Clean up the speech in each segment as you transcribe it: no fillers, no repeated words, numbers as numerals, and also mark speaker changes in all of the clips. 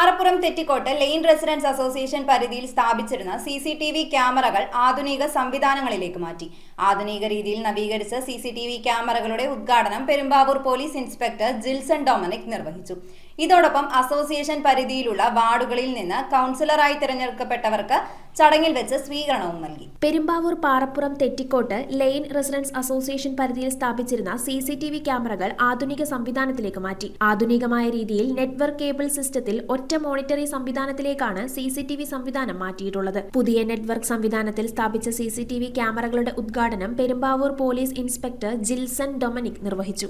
Speaker 1: പാറപ്പുറം തെറ്റിക്കോട്ട് line residence association പരിധിയിൽ സ്ഥാപിച്ചിരുന്ന CCTV ക്യാമറകൾ ആധുനിക സംവിധാനങ്ങളിലേക്ക് മാറ്റി. ആധുനിക രീതിയിൽ നവീകരിച്ച CCTV ക്യാമറകളുടെ ഉദ്ഘാടനം Perumbavoor police inspector Jilson Dominic നിർവഹിച്ചു. ഇതോടൊപ്പം അസോസിയേഷൻ പരിധിയിലുള്ള വാർഡുകളിൽ നിന്ന് കൗൺസിലറായി തിരഞ്ഞെടുക്കപ്പെട്ടവർക്ക് ചടങ്ങിൽ വെച്ച് സ്വീകരണവും നൽകി.
Speaker 2: പെരുമ്പാവൂർ പാറപ്പുറം തെറ്റിക്കോട്ട് ലെയിൻ റെസിഡൻസ് അസോസിയേഷൻ പരിധിയിൽ സ്ഥാപിച്ചിരുന്ന CCTV ക്യാമറകൾ ആധുനിക സംവിധാനത്തിലേക്ക് മാറ്റി. ആധുനികമായ രീതിയിൽ നെറ്റ്വർക്ക് കേബിൾ സിസ്റ്റത്തിൽ ഒറ്റ മോണിറ്ററി സംവിധാനത്തിലേക്കാണ് CCTV സംവിധാനം മാറ്റിയിട്ടുള്ളത്. പുതിയ നെറ്റ്വർക്ക് സംവിധാനത്തിൽ സ്ഥാപിച്ച CCTV ക്യാമറകളുടെ ഉദ്ഘാടനം Perumbavoor police inspector Jilson Dominic നിർവഹിച്ചു.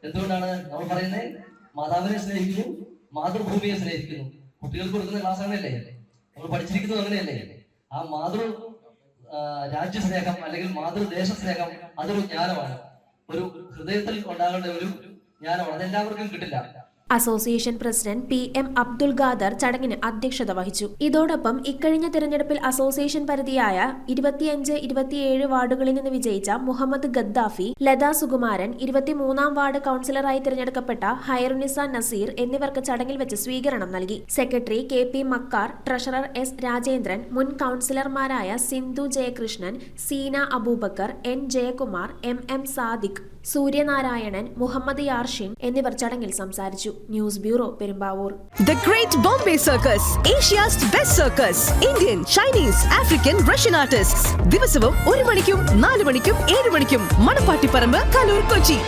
Speaker 3: എന്തുകൊണ്ടാണ് നമ്മൾ പറയുന്നത്? മാതാവിനെ സ്നേഹിക്കുന്നു, മാതൃഭൂമിയെ സ്നേഹിക്കുന്നു. കുട്ടികൾക്ക് കൊടുക്കുന്ന ക്ലാസ് അങ്ങനെയല്ലേ? നമ്മൾ പഠിച്ചിരിക്കുന്നത് അങ്ങനെയല്ലേ? ആ രാജ്യസ്നേഹം അല്ലെങ്കിൽ മാതൃദേശ സ്നേഹം അതൊരു ജ്ഞാനമാണ്, ഒരു ഹൃദയത്തിൽ ഉണ്ടാകേണ്ട ഒരു ജ്ഞാനമാണ്. അതെല്ലാവർക്കും കിട്ടില്ല.
Speaker 2: Association president PM Abdul Khader ചടങ്ങിന് അധ്യക്ഷത വഹിച്ചു. ഇതോടൊപ്പം ഇക്കഴിഞ്ഞ തിരഞ്ഞെടുപ്പിൽ അസോസിയേഷൻ പരിധിയായ 25, 27 വാർഡുകളിൽ നിന്ന് വിജയിച്ച മുഹമ്മദ് ഗദ്ദാഫി, ലതാ സുകുമാരൻ, 23-ാം വാർഡ് കൗൺസിലറായി തിരഞ്ഞെടുക്കപ്പെട്ട ഹൈറുനിസ നസീർ എന്നിവർക്ക് ചടങ്ങിൽ വെച്ച് സ്വീകരണം നൽകി. Secretary KP Makkar, treasurer S Rajendran, മുൻ കൗൺസിലർമാരായ സിന്ധു ജയകൃഷ്ണൻ, സീന അബൂബക്കർ, N ജയകുമാർ, MM സാദിഖ്, സൂര്യനാരായണൻ, മുഹമ്മദ് യാർഷിൻ എന്നിവർ ചടങ്ങിൽ സംസാരിച്ചു. News bureau, Perumbavoor.
Speaker 4: The Great Bombay Circus, Asia's best circus. Indian, Chinese, African, Russian artists. ദിവസവും 1 മണിക്കും 4 മണിക്കും 7 മണിക്കും മണപ്പാട്ടിപ്പറമ്പ്, കലൂർ, കൊച്ചി.